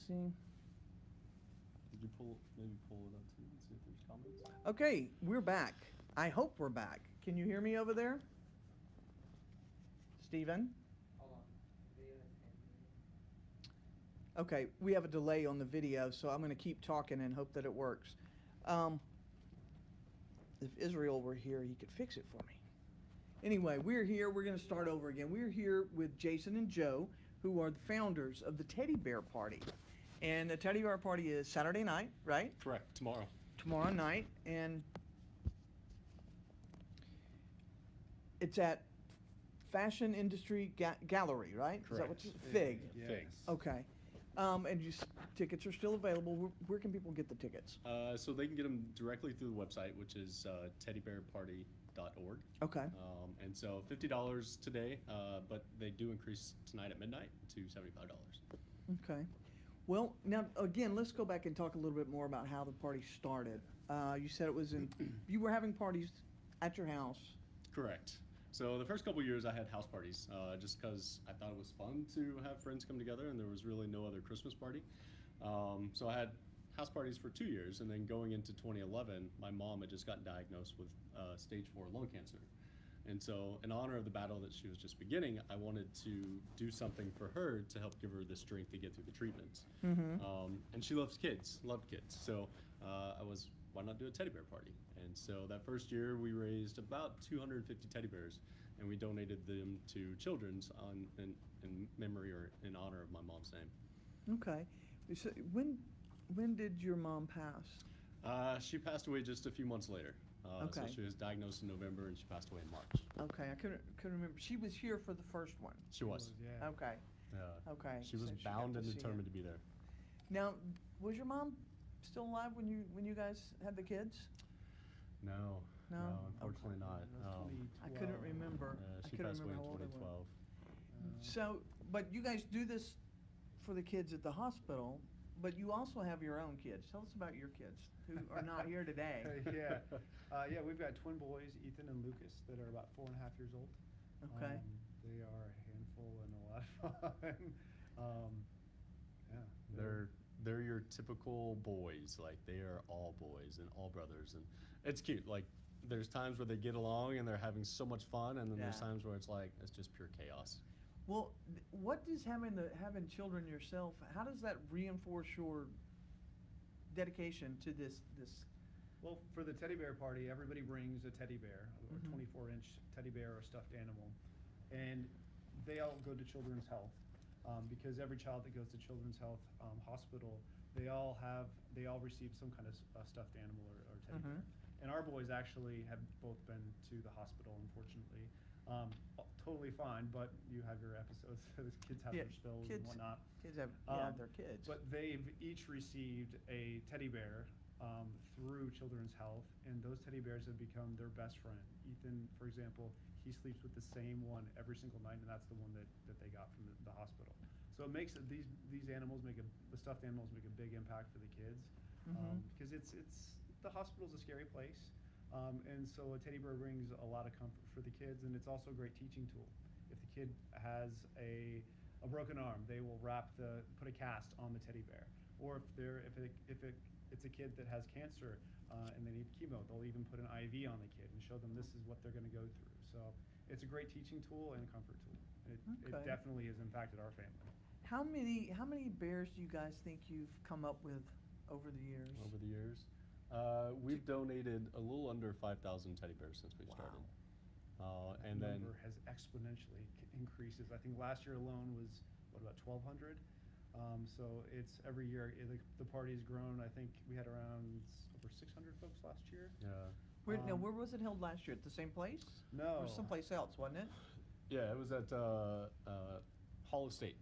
see. Did you maybe pull it up too and see if there's comments? Okay, we're back. I hope we're back. Can you hear me over there? Steven? Hold on. Video is ending. Okay, we have a delay on the video, so I'm going to keep talking and hope that it works. If Israel were here, he could fix it for me. Anyway, we're here. We're going to start over again. We're here with Jason and Joe, who are the founders of the Teddy Bear Party. And the Teddy Bear Party is Saturday night, right? Correct. Tomorrow. Tomorrow night. And it's at Fashion Industry Gallery, right? Correct. Is that what you FIG? Yes. Fig. Okay. And tickets are still available. Where can people get the tickets? So they can get them directly through the website, which is teddybearparty.org. Okay. And so $50 today, but they do increase tonight at midnight to $75. Okay. Well, now, again, let's go back and talk a little bit more about how the party started. You said it was you were having parties at your house. Correct. So the first couple of years I had house parties, just because I thought it was fun to have friends come together, and there was really no other Christmas party. So I had house parties for 2 years, and then going into 2011, my mom had just gotten diagnosed with stage 4 lung cancer. And so in honor of the battle that she was just beginning, I wanted to do something for her to help give her the strength to get through the treatments. Mm-hmm. And she loves kids, loved kids. So why not do a teddy bear party? And so that first year we raised about 250 teddy bears, and we donated them to children's in memory or in honor of my mom's name. Okay. So when did your mom pass? She passed away just a few months later. So Okay. she was diagnosed in November and she passed away in March. Okay, I couldn't remember. She was here for the first one. She was. Yeah. Okay. Okay. She was So bound got and to see determined it. to be there. Now, was your mom still alive when you guys had the kids? No. No? Unfortunately not. I couldn't remember. I She couldn't passed away in remember how old they were. 2012. So, but you guys do this for the kids at the hospital, but you also have your own kids. Tell us about your kids who are not here today. Yeah, we've got twin boys, Ethan and Lucas, that are about 4.5 years old. Okay. They are a handful and a lot of fun. Yeah. They're your typical boys. Like, they are all boys and all brothers, and it's cute. Like, there's times where they get along and they're having so much fun, and then there's Yeah. times where it's like it's just pure chaos. Well, what does having children yourself? How does that reinforce your dedication to this? Well, for the teddy bear party, everybody brings a teddy bear, or Mhm. 24-inch teddy bear or stuffed animal, and they all go to Children's Health, because every child that goes to Children's Health Hospital, they all receive some kind of stuffed animal or teddy bear. And our boys actually have both been to the hospital, unfortunately. Totally fine, but you have your episodes. The kids have their spills and whatnot. Kids have their kids. But they've each received a teddy bear through Children's Health, and those teddy bears have become their best friend. Ethan, for example, he sleeps with the same one every single night, and that's the one that they got from the hospital. So it makes these animals the stuffed animals make a big impact for the kids, because it's the hospital's a scary place. And so a teddy bear brings a lot of comfort for the kids, and it's also a great teaching tool. If the kid has a broken arm, they will put a cast on the teddy bear. Or if it's a kid that has cancer and they need chemo, they'll even put an IV on the kid and show them this is what they're going to go through. So it's a great teaching tool and a comfort tool. It definitely has impacted our family. How many bears do you guys think you've come up with over the years? Over the years, we've donated a little under 5,000 teddy bears since we started. And The then number has exponentially increases. I think last year alone was about 1,200. So it's every year the party's grown. I think we had around over 600 folks last year. yeah, Where was it held last year? At the same place? No. Or someplace else, wasn't it? yeah, it was at Hall of State.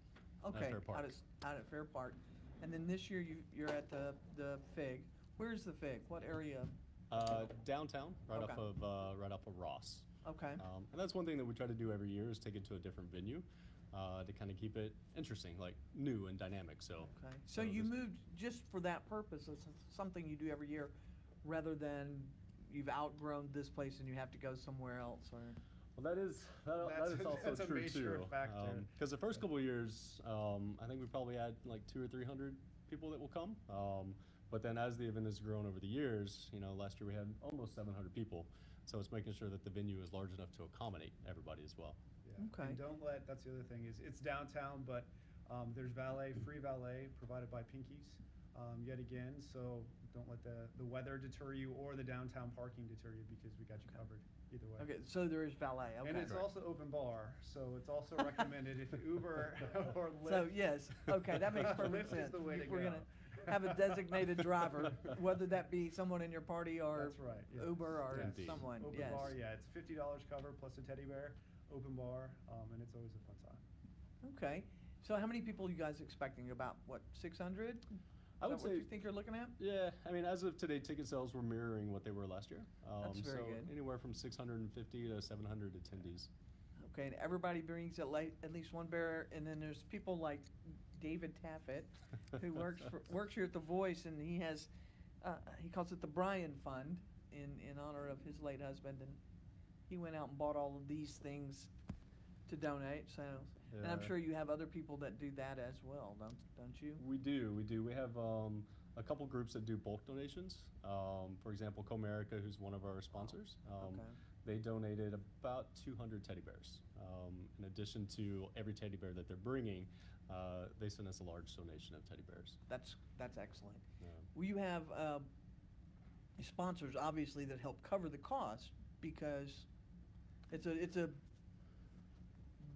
Okay, Fair Park. out at Fair Park. And then this year you're at the FIG. Where's the FIG? What area? Downtown, right Okay. off of Ross. Okay. And that's one thing that we try to do every year is take it to a different venue to kind of keep it interesting, like new and dynamic. So. Okay. So you moved just for that purpose. It's something you do every year, rather than you've outgrown this place and you have to go somewhere else, or. Well, that is also that's a true major too. factor. Because the first couple of years, I think we probably had like 200 or 300 people that will come. But then as the event has grown over the years, last year we had almost 700 people. So it's making sure that the venue is large enough to accommodate everybody as well. Yeah. Okay. And that's the other thing is it's downtown, but there's free valet provided by Pinkies, yet again. So don't let the weather deter you or the downtown parking deter you because we got you covered either way. Okay, so there is valet. Okay. And it's Correct. also open bar, so it's also recommended if Uber or Lyft. So yes, okay, that makes perfect Lyft is sense. the way to We're go. gonna have a designated driver, whether that be someone in your party or That's right. Yes. Uber or Indeed. someone. Open Yes. bar, yeah, it's $50 cover plus a teddy bear, open bar, and it's always a fun time. Okay, so how many people are you guys expecting? About what, 600? I would Is that what say- you think you're looking at? Yeah, I mean, as of today, ticket sales were mirroring what they were last year. That's very so good. Anywhere from 650 to 700 attendees. Okay, and everybody brings at least one bear, and then there's people like David Taffet, who works here at The Voice, and he has, he calls it the Bryan Fund in honor of his late husband, and he went out and bought all of these things to donate. So, and I'm Yeah. sure you have other people that do that as well, don't you? We do. We have a couple groups that do bulk donations. For example, Comerica, who's one of our sponsors, Okay. they donated about 200 teddy bears. In addition to every teddy bear that they're bringing, they sent us a large donation of teddy bears. That's excellent. Yeah. Well, you have sponsors, obviously, that help cover the cost because it's a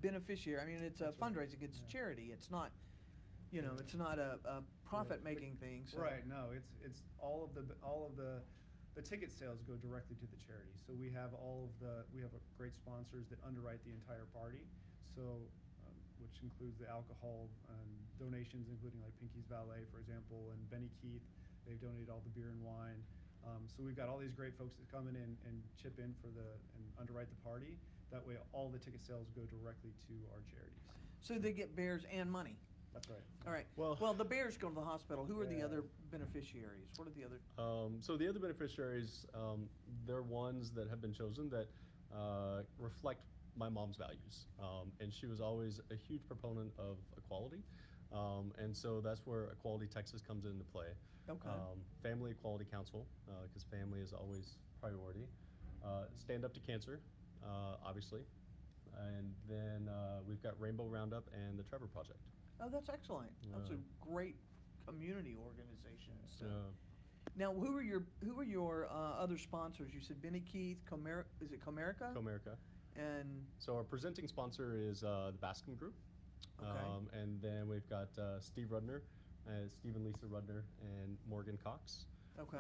beneficiary. I mean, it's a That's right. fundraising. It's Yeah. charity. It's not, it's not a profit-making thing. So. Right, no, it's all of the ticket sales go directly to the charity. So we have great sponsors that underwrite the entire party. So, which includes the alcohol donations, including like Pinky's Valet, for example, and Benny Keith. They've donated all the beer and wine. So we've got all these great folks that come in and chip in and underwrite the party. That way, all the ticket sales go directly to our charities. So they get bears and money. That's right. All right. Well- the bears go to the hospital. Who are the Yeah. other beneficiaries? What are the other? So the other beneficiaries, they're ones that have been chosen that reflect my mom's values. And she was always a huge proponent of equality. And so that's where Equality Texas comes into play. Okay. Family Equality Council, because family is always priority. Stand Up to Cancer, obviously. And then we've got Rainbow Roundup and the Trevor Project. Oh, that's excellent. That's a Yeah. great community organization. So. Uh, Now, who are your other sponsors? You said Benny Keith, is it Comerica? Comerica. And So our presenting sponsor is the Bascom Group. Okay. And then we've got Steve Rudner, Steve and Lisa Rudner, and Morgan Cox okay.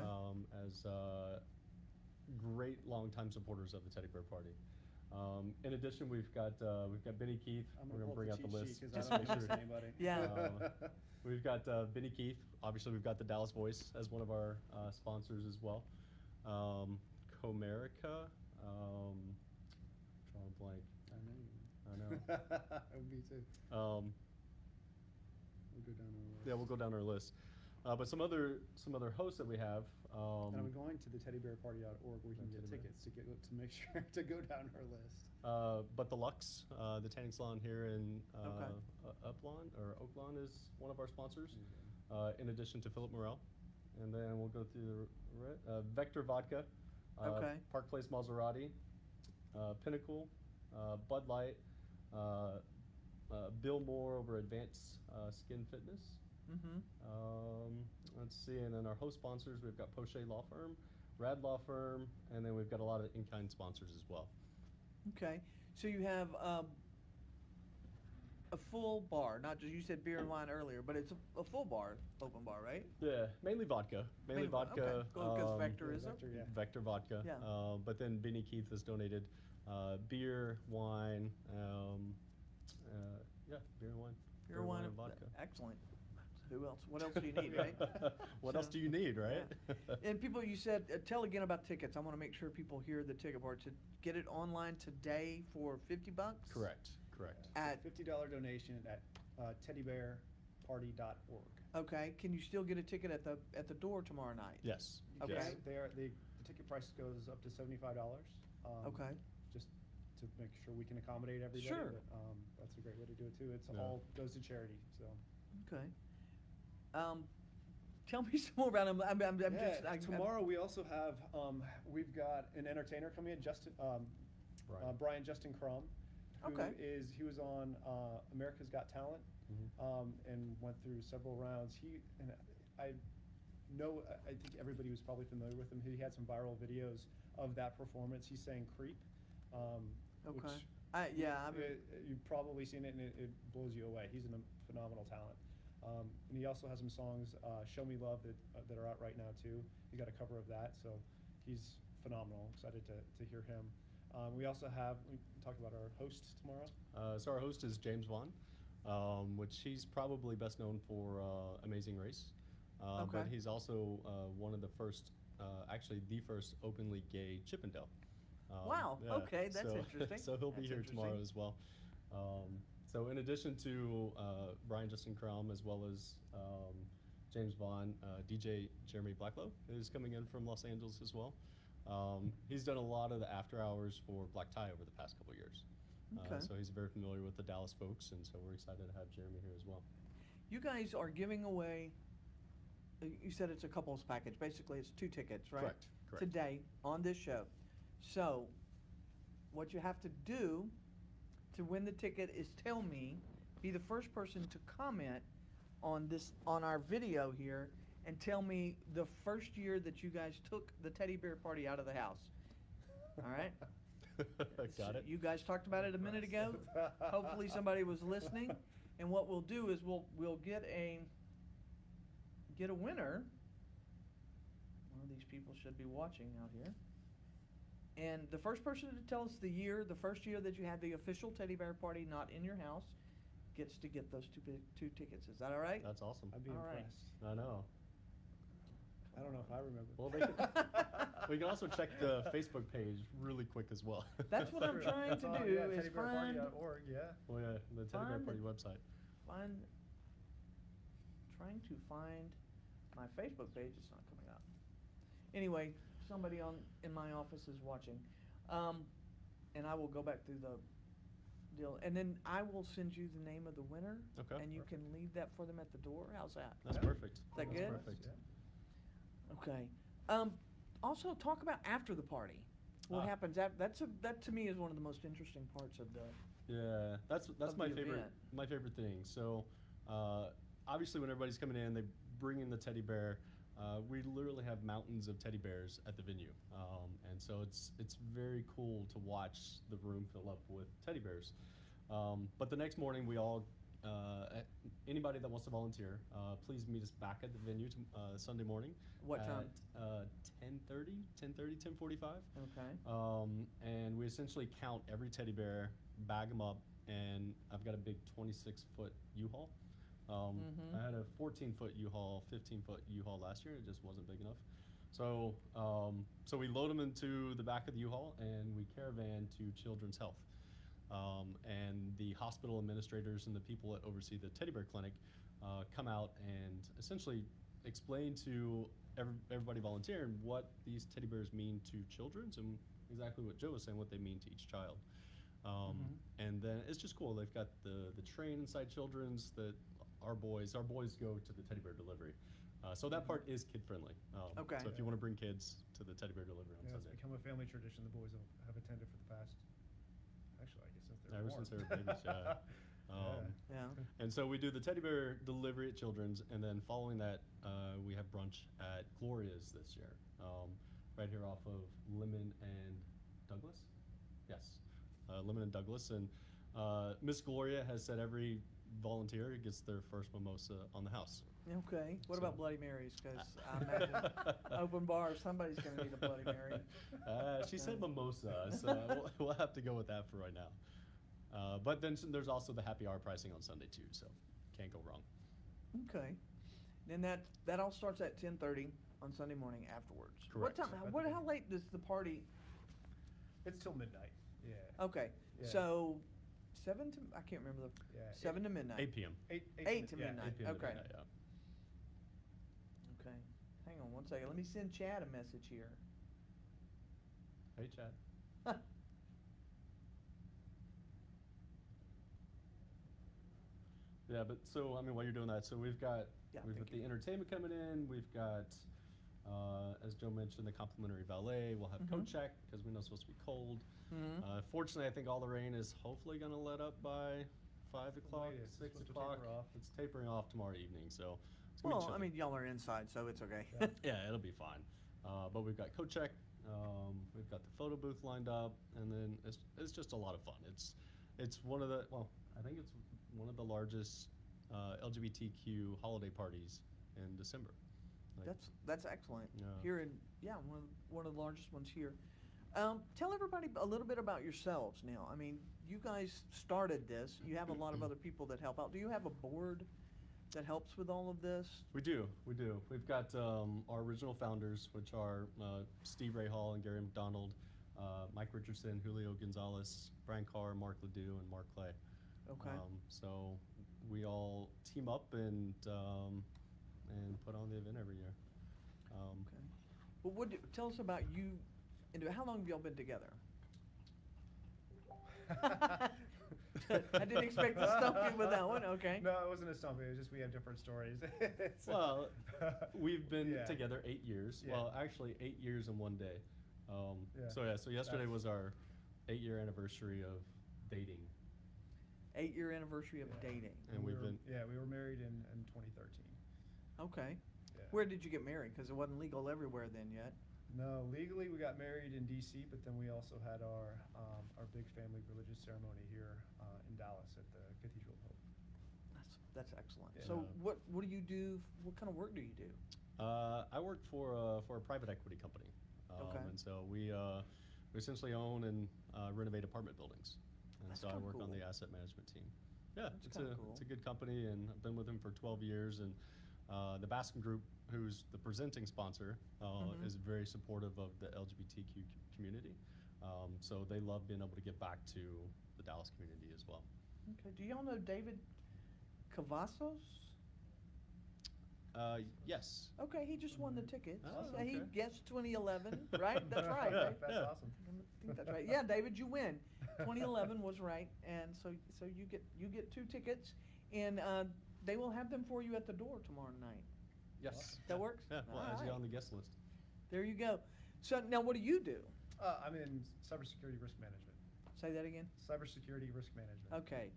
as great longtime supporters of the Teddy Bear Party. In addition, we've got Benny Keith. I'm We're gonna pull bring up out the cheat list sheet just 'cause to I make don't sure. miss anybody. Yeah. We've got Benny Keith. Obviously, we've got the Dallas Voice as one of our sponsors as well. Comerica. Drawing a blank. I know. Me too. We'll go down our list. Yeah, we'll go down our list. But some other hosts that we have. And I'm going to the teddybearparty.org where you can get Teddy Bear. tickets to make sure to go down our list. But the Lux, the tanning salon here in Okay. Oaklawn is one of our sponsors. In addition to Philip Morel, and then we'll go through the Vector Vodka, Okay. Park Place Maserati, Pinnacle, Bud Light, Bill Moore over Advanced Skin Fitness. Mm-hmm. Let's see, and then our host sponsors, we've got Poche Law Firm, Rad Law Firm, and then we've got a lot of in-kind sponsors as well. Okay. So you have a full bar, not just, you said beer and wine earlier, but it's a full bar, open bar, right? Yeah, mainly vodka. Mainly vodka. Okay. Well, because Vector is Vector, yeah. Vector vodka. Yeah. But then Benny Keith has donated beer, wine, beer and wine. Beer, wine, and vodka. Excellent. Who else? What else do you need, right? What So- else do you need, right? And people, you said, tell again about tickets. I want to make sure people hear the ticket bar. To get it online today for $50? Correct. At- $50 donation at teddybearparty.org. Okay. Can you still get a ticket at the door tomorrow night? You Okay. can. The ticket price goes up to $75. Okay. Just to make sure we can accommodate everybody. Sure. But, that's a great way to do it too. It's Yeah. all goes to charity. So. Okay. Tell me some more about him. I'm Yeah, just tomorrow we also have we've got an entertainer coming in, Brian Justin Crum, who Okay. he was on America's Got Talent, and went through several rounds. I think everybody was probably familiar with him. He had some viral videos of that performance. He sang "Creep," Okay. which you've probably seen it, and it blows you away. He's a phenomenal talent. And he also has some songs, "Show Me Love," that are out right now too. He got a cover of that, so he's phenomenal. Excited to hear him. We also talk about our host tomorrow. So our host is James Vaughn, which he's probably best known for Amazing Race. Okay. But he's also one of the first, actually the first openly gay Chippendale. Wow, yeah, okay, that's interesting. So he'll be That's here tomorrow interesting. as well. So in addition to Brian Justin Crum as well as James Vaughn, DJ Jeremy Blacklow is coming in from Los Angeles as well. He's done a lot of the after hours for Black Tie over the past couple of years. Okay. So he's very familiar with the Dallas folks, and so we're excited to have Jeremy here as well. You guys are giving away, you said it's a couples package. Basically, it's 2 tickets, right? Correct. Today on this show. So, what you have to do to win the ticket is be the first person to comment on our video here, and tell me the first year that you guys took the teddy bear party out of the house. All right? Got it. You guys talked about it a minute ago. Hopefully somebody was listening. And what we'll do is we'll get a winner. One of these people should be watching out here. And the first person to tell us the first year that you had the official teddy bear party not in your house, gets to get those two tickets. Is that all right? That's awesome. I'd be All right. impressed. I know. I don't know if I remember. Well, we can also check the Facebook page really quick as well. That's what I'm trying to do, is find teddybearparty.org, yeah. Oh yeah, the Teddy Bear Find Party it. website. trying to find my Facebook page. It's not coming up. Anyway, somebody in my office is watching, and I will go back through the deal, and then I will send you the name of the winner. Okay. And you can leave that for them at the door. How's that? That's Yeah. perfect. that That's good? perfect. Yeah. Okay. Also, talk about after the party. What Ah. happens after? That to me is one of the most interesting parts of the. Yeah, that's Of my the favorite event. my favorite thing. So obviously when everybody's coming in, they bring in the teddy bear. We literally have mountains of teddy bears at the venue, and so it's very cool to watch the room fill up with teddy bears. But the next morning, we all anybody that wants to volunteer, please meet us back at the venue Sunday morning. What time? At 10:45. Okay. And we essentially count every teddy bear, bag them up, and I've got a big 26-foot U-Haul. I had a 14-foot U-Haul, 15-foot U-Haul last year. It just wasn't big enough. So we load them into the back of the U-Haul, and we caravan to Children's Health. And the hospital administrators and the people that oversee the teddy bear clinic come out and essentially explain to everybody volunteering what these teddy bears mean to children, and exactly what Joe was saying, what they mean to each child. And then it's just cool. They've got the train inside Children's that our boys go to the teddy bear delivery. So that part is kid friendly. Okay. So if you want to bring kids to the teddy bear delivery on Yeah, it's Sunday. become a family tradition. The boys have attended for the past, actually, I guess since they were Ever born. since they were babies, yeah. Yeah. And so we do the teddy bear delivery at Children's, and then following that, we have brunch at Gloria's this year, right here off of Lemon and Douglas. Yes, Lemon and Douglas, and Miss Gloria has said every volunteer gets their first mimosa on the house. Okay. What So- about Bloody Marys? Because I imagine open bar, somebody's going to need a Bloody Mary. She said mimosa, so we'll have to go with that for right now. But then there's also the happy hour pricing on Sunday too, so can't go wrong. Okay. Then that all starts at 10:30 on Sunday morning afterwards. Correct. What time? How late does the party? It's till midnight, yeah. Okay. Yeah. So 7 to I can't remember Yeah, 7 to midnight. 8 p.m. 8 to yeah, midnight. 8 p.m. to Okay. midnight, yeah. Okay. Hang on one second. Let me send Chad a message here. Hey, Chad. Yeah, but so I mean, while you're doing that, so we've got Yeah, we've thank got the entertainment coming in. We've got, as Joe mentioned, the complimentary valet. We'll have coat check because we know it's supposed to be cold. Fortunately, I think all the rain is hopefully going to let up by 5 o'clock, latest. It's 6 supposed to o'clock. taper off. It's tapering off tomorrow evening, so it's gonna be Well, I chilly. mean, y'all are inside, so it's okay. Yeah. Yeah, it'll be fine. But we've got coat check. We've got the photo booth lined up, and then it's just a lot of fun. It's one of the I think it's one of the largest LGBTQ holiday parties in December. Like, That's excellent. Yeah. Here in one of the largest ones here. Tell everybody a little bit about yourselves now. I mean, you guys started this. You have a lot of other people that help out. Do you have a board that helps with all of this? We do. We've got our original founders, which are Steve Rahal and Gary McDonald, Mike Richardson, Julio Gonzalez, Brian Carr, Mark Ledoux, and Mark Clay. Okay. So we all team up and put on the event every year. Okay. Well, tell us about you, and how long have y'all been together? I didn't expect to stump you with that one. Okay. No, it wasn't a stump. It was just we have different stories. Well, we've been Yeah. together 8 years. Yeah. Well, actually 8 years and 1 day. Yeah. So yesterday That's- was our 8-year anniversary of dating. 8-year anniversary of Yeah. dating. And we we've were, been- Yeah, we were married in 2013. Okay. Yeah. Where did you get married? Because it wasn't legal everywhere then yet. No, legally we got married in D.C., but then we also had our big family religious ceremony here in Dallas at the Cathedral of Hope. That's excellent. Yeah. So what do you do? What kind of work do you do? I work for a private equity company. Okay. And so we essentially own and renovate apartment buildings. And That's so I kinda work on cool. the asset management team. Yeah, That's it's kinda a cool. it's a good company, and I've been with them for 12 years. And the Bascom Group, who's the presenting sponsor, is very supportive of the LGBTQ community. So they love being able to give back to the Dallas community as well. Okay. Do y'all know David Cavazos? Yes. Okay, he just won the tickets. Oh, So He okay. guessed 2011, right? That's right. Right? That's Yeah. awesome. I think that's right. Yeah, David, you win. 2011 was right, and so you get 2 tickets, and they will have them for you at the door tomorrow night. Yes. That works? Yeah. We'll add you Alright. on the guest list. There you go. So now, what do you do? I'm in cybersecurity risk management. Say that again. Cybersecurity risk management. Okay.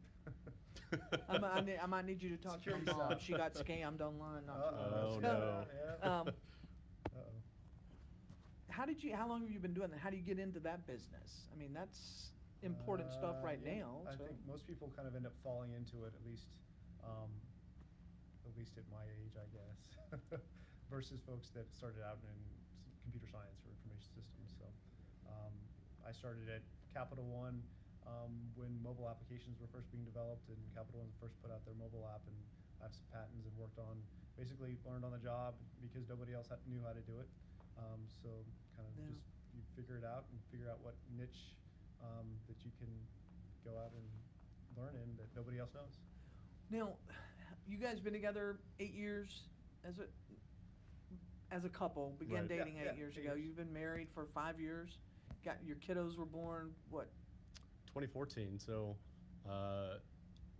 I might need you to talk to my Security mom. stuff. She got scammed online. Not too Oh, long no. ago. Yeah. Um, Uh-oh. how long have you been doing that? How do you get into that business? I mean, that's important stuff right Yeah, now. I so. think most people kind of end up falling into it, at least at my age, I guess, versus folks that started out in computer science or information systems. So I started at Capital One when mobile applications were first being developed, and Capital One first put out their mobile app, and I have some patents and basically learned on the job because nobody else knew how to do it. So kind of Yeah. just you figure it out and figure out what niche that you can go out and learn in that nobody else knows. Now, you guys been together 8 years as a couple. Began Right. dating Yeah, 8 years 8 ago. years. You've been married for 5 years. Got your kiddos were born. What? 2014. So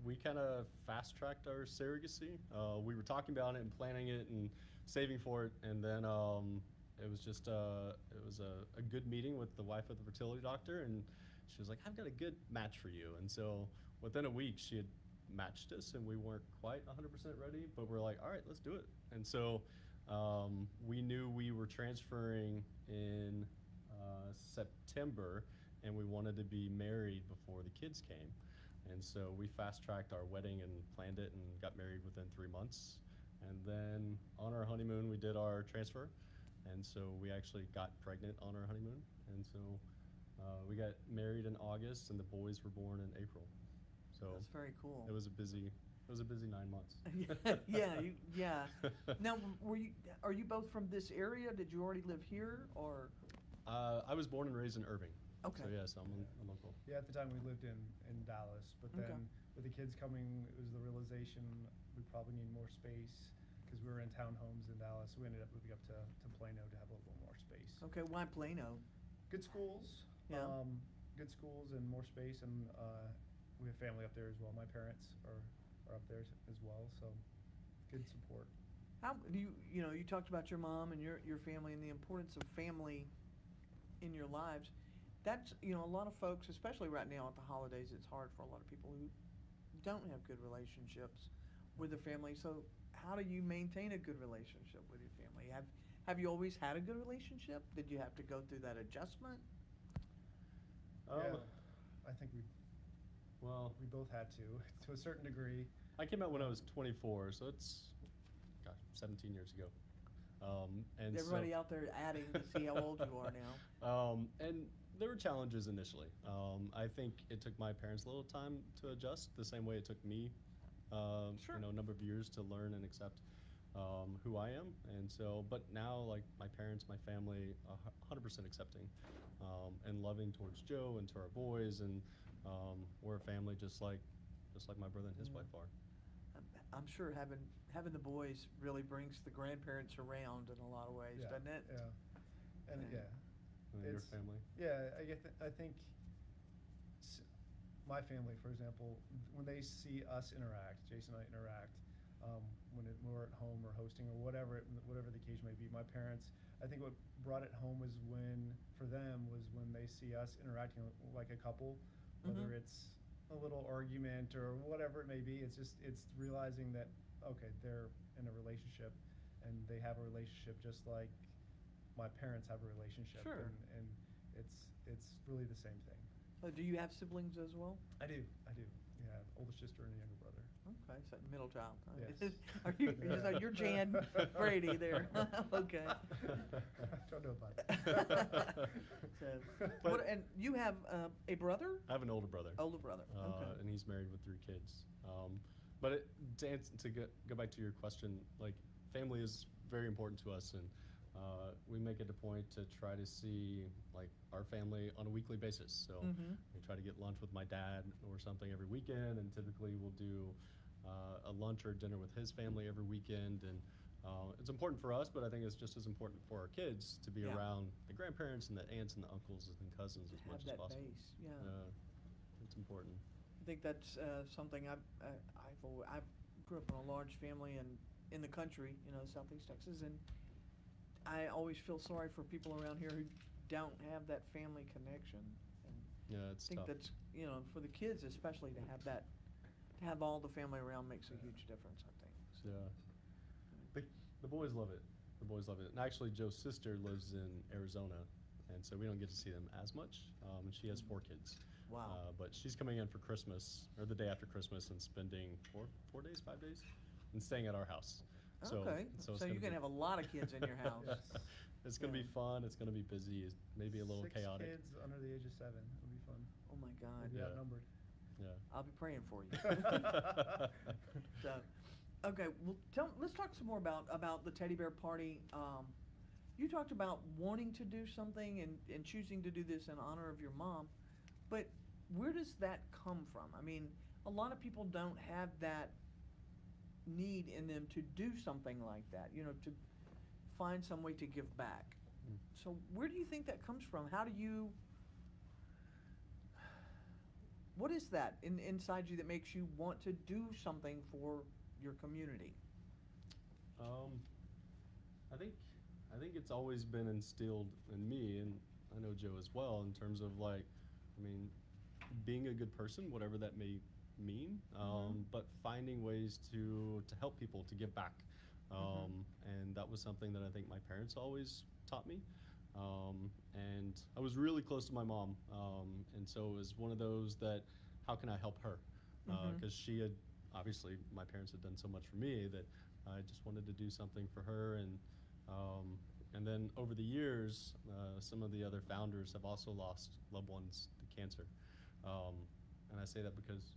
we kind of fast tracked our surrogacy. We were talking about it and planning it and saving for it, and then it was just it was a good meeting with the wife of the fertility doctor, and she was like, "I've got a good match for you." And so within a week, she had matched us, and we weren't quite 100% ready, but we're like, "All right, let's do it." And so we knew we were transferring in September, and we wanted to be married before the kids came. And so we fast-tracked our wedding and planned it and got married within 3 months. And then on our honeymoon, we did our transfer. And so we actually got pregnant on our honeymoon. And so we got married in August, and the boys were born in April. So That's very cool. it was a busy 9 months. yeah. Now, are you both from this area? Did you already live here, or? I was born and raised in Irving. Okay. So yes, I'm local. Yeah, at the time we lived in Dallas, but then Okay. with the kids coming, it was the realization we probably need more space because we were in townhomes in Dallas. So we ended up moving up to Plano to have a little more space. Okay, why Plano? Good schools. Yeah. Good schools and more space, and we have family up there as well. My parents are are up there as well. So good support. How do you talked about your mom and your family and the importance of family in your lives. That's, a lot of folks, especially right now at the holidays, it's hard for a lot of people who don't have good relationships with their family. So how do you maintain a good relationship with your family? Have you always had a good relationship? Did you have to go through that adjustment? Yeah, I think Well, we both had to a certain degree. I came out when I was 24, so it's, gosh, 17 years ago. And Everybody so, out there adding to see how old you are now. And there were challenges initially. I think it took my parents a little time to adjust, the same way it took me, Sure. a number of years to learn and accept who I am. And so, but now, like, my parents, my family, 100% accepting and loving towards Joe and to our boys, and we're a family just like my brother and his wife are. I'm sure having the boys really brings the grandparents around in a lot of ways, Yeah, doesn't it? yeah, and Yeah. And your It's- family. Yeah, I think my family, for example, when they see us interact, Jason and I interact, when we're at home or hosting or whatever the occasion may be, my parents, I think what brought it home was for them was when they see us interacting like a couple, whether Mhm. it's a little argument or whatever it may be. It's realizing that, okay, they're in a relationship and they have a relationship just like my parents have a relationship. Sure. And it's really the same thing. Do you have siblings as well? I do. Yeah, older sister and a younger brother. Okay, so middle child. Yes. Are you? You're Jan Brady there. Okay. Don't know about that. But- And you have a brother? I have an older brother. Older brother. Okay. And he's married with 3 kids. But to go back to your question, like, family is very important to us, and we make it a point to try to see, like, our family on a weekly basis. So Mhm. we try to get lunch with my dad or something every weekend, and typically we'll do a lunch or dinner with his family every weekend. And it's important for us, but I think it's just as important for our kids to be Yeah. around the grandparents and the aunts and the uncles and cousins as Have much as that possible. base, yeah. It's important. I think that's something I grew up in a large family in the country, Southeast Texas, and I always feel sorry for people around here who don't have that family connection. And Yeah, it's I think tough. that's for the kids especially to have all the family around makes a huge difference. I think. So, Yeah. The boys love it. The boys love it. And actually, Joe's sister lives in Arizona, and so we don't get to see them as much. And she has 4 kids. Wow. But she's coming in for Christmas, or the day after Christmas, and spending 4 days, 5 days, and staying at our house. So, Okay. So, So you're gonna have a lot of kids in your house. Yes. It's going to Yeah. be fun. It's going to be busy. It's maybe a little 6 chaotic. kids under the age of 7. It'll be fun. Oh my God. We'll be Yeah. outnumbered. Yeah. I'll be praying for you. So, okay, well, let's talk some more about the teddy bear party. You talked about wanting to do something and choosing to do this in honor of your mom, but where does that come from? I mean, a lot of people don't have that need in them to do something like that, to find some way to give back. Mm. So where do you think that comes from? What is that inside you that makes you want to do something for your community? I think it's always been instilled in me, and I know Joe as well, in terms of, like, being a good person, whatever that may mean, but finding ways to help people, to give back. And that was something that I think my parents always taught me. And I was really close to my mom, and so it was one of those that, how can I help her? Because she had, obviously, my parents had done so much for me that I just wanted to do something for her. And then over the years, some of the other founders have also lost loved ones to cancer. And I say that because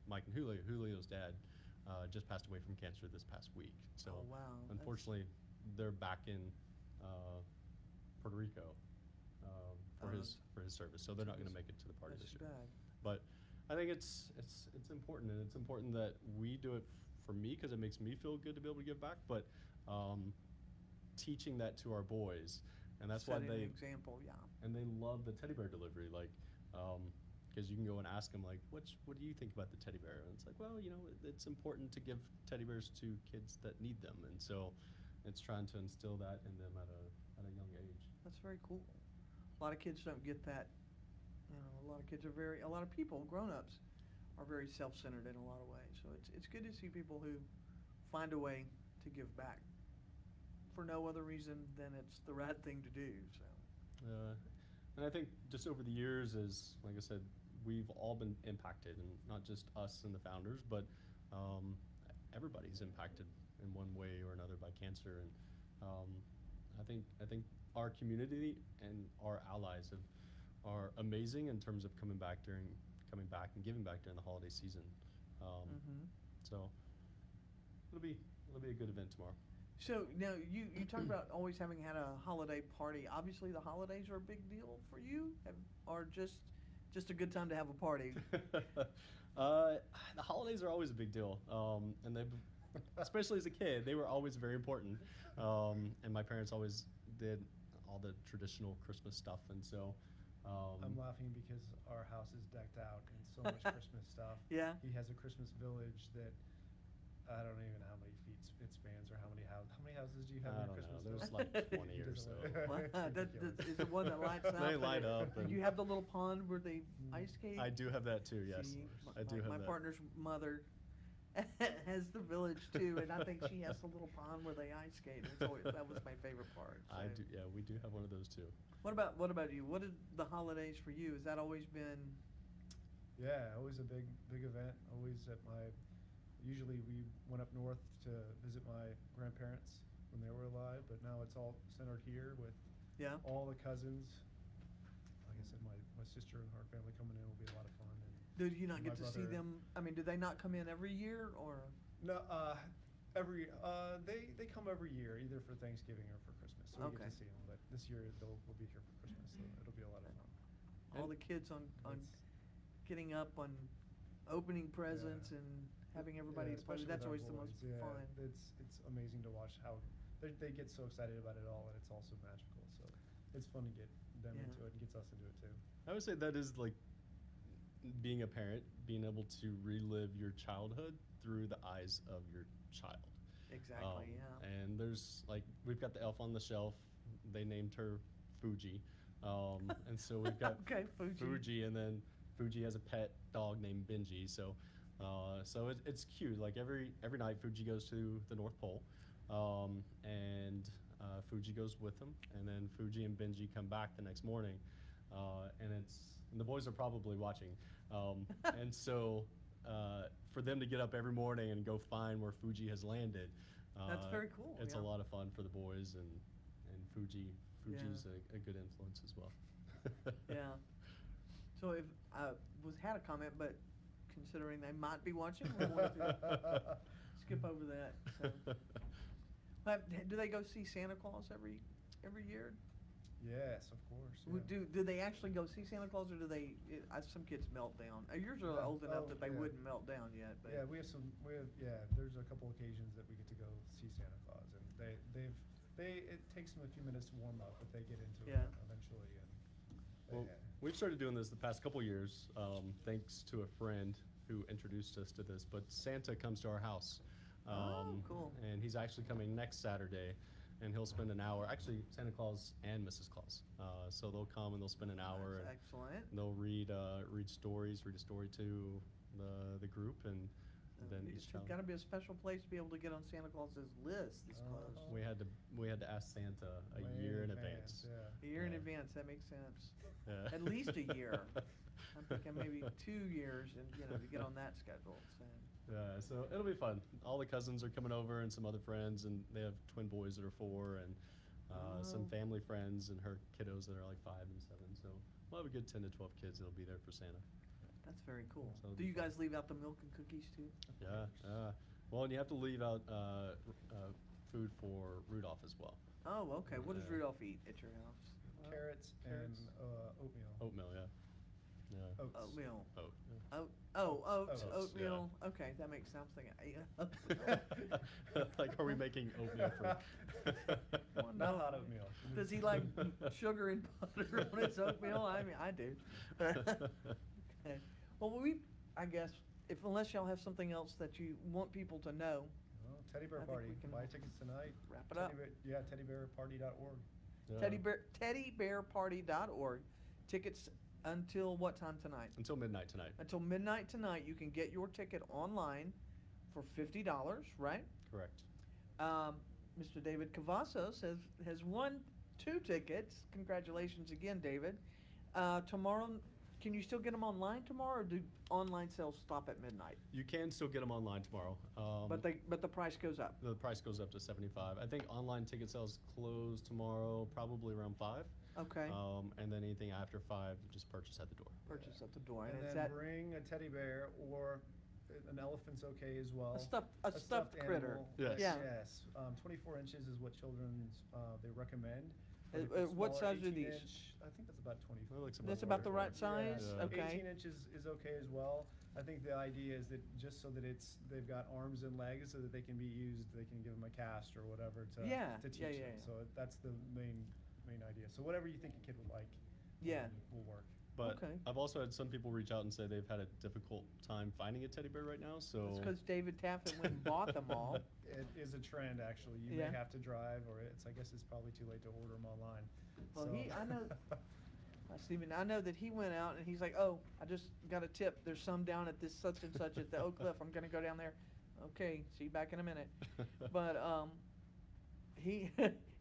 Mike and Julio's dad just passed away from cancer this past week. So Oh, wow. unfortunately, they're back in Puerto Rico for his service, so they're not going to make it to the party That's this too year. bad. But I think it's important, and it's important that we do it for me because it makes me feel good to be able to give back. But teaching that to our boys, and that's why Setting an they example, yeah. and they love the teddy bear delivery. Like, because you can go and ask them like, what do you think about the teddy bear? And it's like, well, it's important to give teddy bears to kids that need them, and so it's trying to instill that in them at a young age. That's very cool. A lot of kids don't get that. A lot of kids are a lot of people, grown-ups, are very self-centered in a lot of ways. So it's good to see people who find a way to give back for no other reason than it's the right thing to do. So. And I think just over the years, as like I said, we've all been impacted, and not just us and the founders, but everybody's impacted in one way or another by cancer. And I think our community and our allies are amazing in terms of coming back and giving back during the holiday season. So it'll be a good event tomorrow. So now you talk about always having had a holiday party. Obviously, the holidays are a big deal for you, or just a good time to have a party. The holidays are always a big deal, and especially as a kid, they were always very important. And my parents always did all the traditional Christmas stuff, and so. I'm laughing because our house is decked out in so much Christmas stuff. Yeah. He has a Christmas village that I don't even know how many feet it spans or how many houses. How many houses do you have I in don't your Christmas know. There's village? like 20 or so. Is the one that lights up? They light up. Do you have the little pond where they ice skate? I do have that too. Yes, See, I do have my that. partner's mother has the village too, and I think she has the little pond where they ice skate. That was my favorite part. So. I do. Yeah, we do have one of those too. What about you? What are the holidays for you? Has that always been? Yeah, always a big event. Always usually we went up north to visit my grandparents when they were alive, but now it's all centered here with all the cousins. Like I said, my sister and her family coming in will be a lot of fun. And Do you not get to see brother. them? I mean, do they not come in every year or? No, they come every year, either for Thanksgiving or for Christmas. So we get to see them. But this year we'll be here for Christmas, so it'll be a lot of fun. All the kids on getting up on opening presents and having everybody Yeah, play. especially That's with always our the most boys. Yeah, fun. It's amazing to watch how they get so excited about it all, and it's also magical. So it's fun to get them into it and gets us into it too. I would say that is like being a parent, being able to relive your childhood through the eyes of your child. Exactly. Yeah. And we've got the elf on the shelf. They named her Fuji, and so we've got Okay, Fuji. and then Fuji has a pet dog named Benji. So it's cute. Like every night, Fuji goes to the North Pole, and Fuji goes with him, and then Fuji and Benji come back the next morning, and the boys are probably watching, and so for them to get up every morning and go find where Fuji has landed. That's very cool. It's a lot of fun for the boys, and Fuji's a good influence as well. Yeah. So if had a comment, but considering they might be watching, we're going to skip over that. So. But do they go see Santa Claus every year? Yes, of course. Yeah. Do they actually go see Santa Claus, or do they? Some kids melt down. Yours are old enough that they wouldn't melt down yet. But. Yeah, there's a couple occasions that we get to go see Santa Claus, and it takes them a few minutes to warm up, but they get into it eventually. And we've started doing this the past couple years, thanks to a friend who introduced us to this. But Santa comes to our house. Cool. And he's actually coming next Saturday. And he'll spend an hour, actually Santa Claus and Mrs. Claus. So they'll come and they'll spend an hour. That's excellent. And they'll read stories, read a story to the group, and then each child. It's got to be a special place to be able to get on Santa Claus's list this close. We had to ask Santa a year in advance. Yeah. A year in advance, that makes sense. Yeah. At least a year. I'm thinking maybe 2 years, and to get on that schedule. So. Yeah, so it'll be fun. All the cousins are coming over and some other friends, and they have twin boys that are 4, and some family friends and her kiddos that are like 5 and 7. So we'll have a good 10 to 12 kids that'll be there for Santa. That's very cool. So do you guys leave out the milk and cookies too? Yeah. Well, and you have to leave out food for Rudolph as well. Oh, okay. What does Rudolph eat at your house? Carrots and oatmeal. Oatmeal, yeah. Oats. Oatmeal. Oat. Oats. Oats, Oatmeal. yeah. Okay, that makes sense. I'm Like, are we making oatmeal for? Not hot oatmeal. Does he like sugar and butter on his oatmeal? I mean, I do. Well, I guess, unless y'all have something else that you want people to know, Well, Teddy Bear I think Party. we can Buy tickets tonight. wrap it up. Yeah, teddybearparty.org. Yeah. teddybearparty.org. Tickets until what time tonight? Until midnight tonight. Until midnight tonight. You can get your ticket online for $50, right? Correct. Mr. David Cavazos has won 2 tickets. Congratulations again, David. Tomorrow, can you still get them online tomorrow, or do online sales stop at midnight? You can still get them online tomorrow. But the price goes up. The price goes up to $75. I think online ticket sales close tomorrow, probably around 5. Okay. And then anything after 5, just purchase at the door. Purchase at the door, And it's then that bring a teddy bear, or an elephant's okay as well. a stuffed critter. animal. Yes. Yeah. Yes. 24 inches is what children's they recommend. Uh, But if it's what smaller, size are 18 these? inch, I think that's about 24. That looks That's about the right size? Yeah. Okay. 18 inches is okay as well. I think the idea is that just so that they've got arms and legs so that they can be used, they can give them a cast or whatever to Yeah, to teach yeah, them. yeah. So that's the main idea. So whatever you think a kid would like, Yeah. will work. But Okay. I've also had some people reach out and say they've had a difficult time finding a teddy bear right now. So It's because David Taffet went and bought them all. It is a trend, actually. You Yeah. may have to drive, or I guess it's probably too late to order them online. Well, So- I know, Stephen, I know that he went out and he's like, oh, I just got a tip. There's some down at this such and such at the Oak Cliff. I'm gonna go down there. Okay, see you back in a minute. But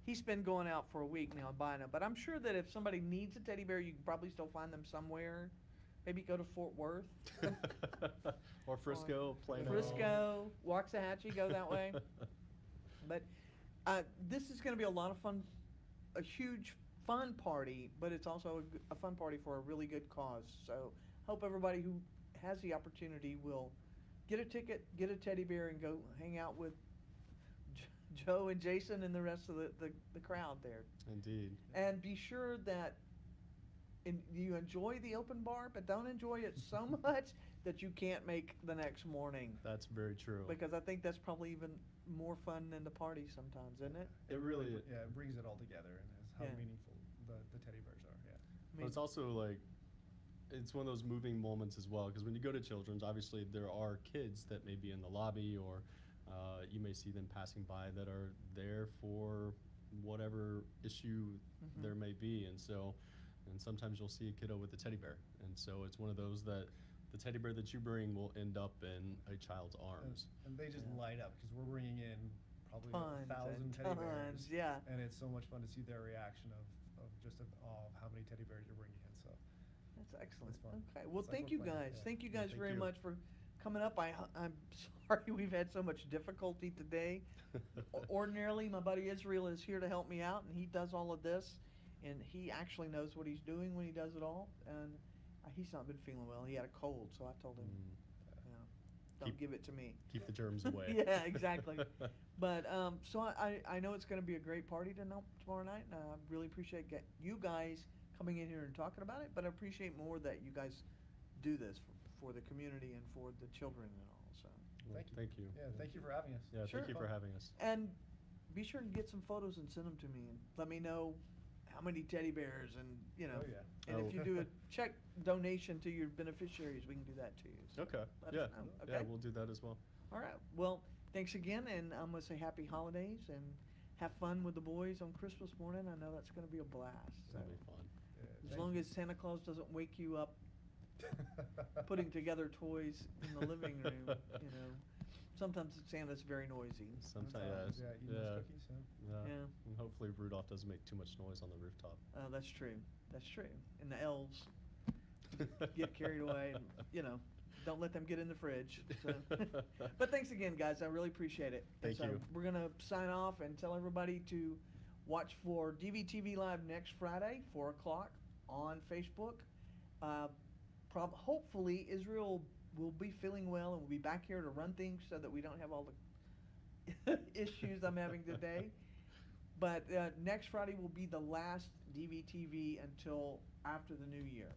he's been going out for a week now buying them. But I'm sure that if somebody needs a teddy bear, you can probably still find them somewhere. Maybe go to Fort Worth. or Frisco, Plano. Frisco, Waxahachie, go that way. But this is going to be a lot of fun, a huge fun party, but it's also a fun party for a really good cause. So hope everybody who has the opportunity will get a ticket, get a teddy bear, and go hang out with Joe and Jason and the rest of the crowd there. Indeed. And be sure that you enjoy the open bar, but don't enjoy it so much that you can't make the next morning. That's very true. Because I think that's probably even more fun than the party sometimes, isn't it? It really Yeah, it brings it all together, and is how Yeah. meaningful the teddy bears are. Yeah. But it's also like, it's one of those moving moments as well, because when you go to Children's, obviously there are kids that may be in the lobby, or you may see them passing by that are there for whatever issue there may be. And sometimes you'll see a kiddo with a teddy bear. And so it's one of those that the teddy bear that you bring will end up in a child's arms. And they just Yeah. light up, because we're bringing in probably Tons 1,000 and teddy tons, bears. yeah. And it's so much fun to see their reaction of just awe of how many teddy bears you're bringing in. So That's excellent. It's fun. Okay, well, It's like thank we're you playing, guys. yeah. Thank you Yeah, guys thank very you. much for coming up. I'm sorry we've had so much difficulty today. Ordinarily, my buddy Israel is here to help me out, and he does all of this, and he actually knows what he's doing when he does it all. And he's not been feeling well. He had a cold, so I told him, don't Keep- give it to me. Keep the germs away. Yeah, exactly. But so I know it's going to be a great party tomorrow night, and I really appreciate you guys coming in here and talking about it. But I appreciate more that you guys do this for the community and for the children and all. So Well, Thank you. Thank you. yeah, thank you for having us. Yeah, Sure. thank you for having us. and be sure and get some photos and send them to me and let me know how many teddy bears and Oh, yeah. and if you do a check donation to your beneficiaries, we can do that too. So Okay. let us Yeah. know, Yeah, okay? we'll do that as well. All right. Well, thanks again, and I'm going to say happy holidays and have fun with the boys on Christmas morning. I know that's going to be a blast. So That'll be fun. Yeah, as thank long you. as Santa Claus doesn't wake you up putting together toys in the living room, sometimes Santa's very noisy. Sometimes, Yeah, eating those cookies. yeah. Yeah. And hopefully Rudolph doesn't make too much noise on the rooftop. That's true. That's true. And the elves get carried away, and don't let them get in the fridge. So. But thanks again, guys. I really appreciate it. And Thank you. We're gonna sign off and tell everybody to watch for DVtv Live next Friday, 4:00 on Facebook. Hopefully Israel will be feeling well and will be back here to run things so that we don't have all the issues I'm having today. But next Friday will be the last DVtv until after the new year.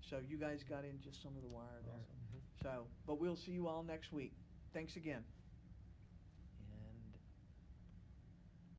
So you guys got in just some of the wire there. Awesome. So, but we'll see you all next week. Thanks again.